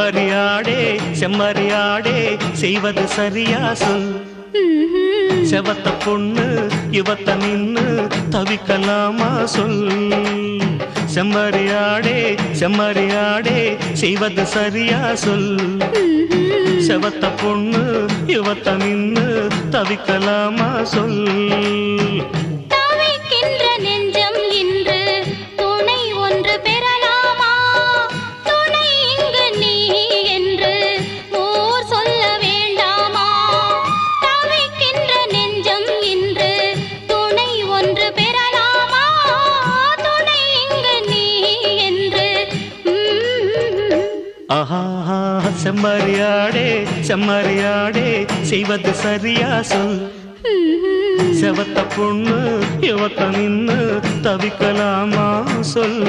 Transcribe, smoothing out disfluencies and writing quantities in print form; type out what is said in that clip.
மரியாடே செம்மறியாடே செய்வது சரியா சொல். செவத்த பொண்ணு இவத்த நின்னு தவிக்கலாமா சொல். செம்மறியாடே செம்மறியாடே செய்வது சரியா சொல். செவத்த பொண்ணு இவத்த நின்னு தவிக்கலாமா சொல். செம்மறியாடே செம்மறியாடே செய்வது சரியா சொல். செவத்த பொண்ணு இவத்த நின்னு தவிக்கலாமா சொல்.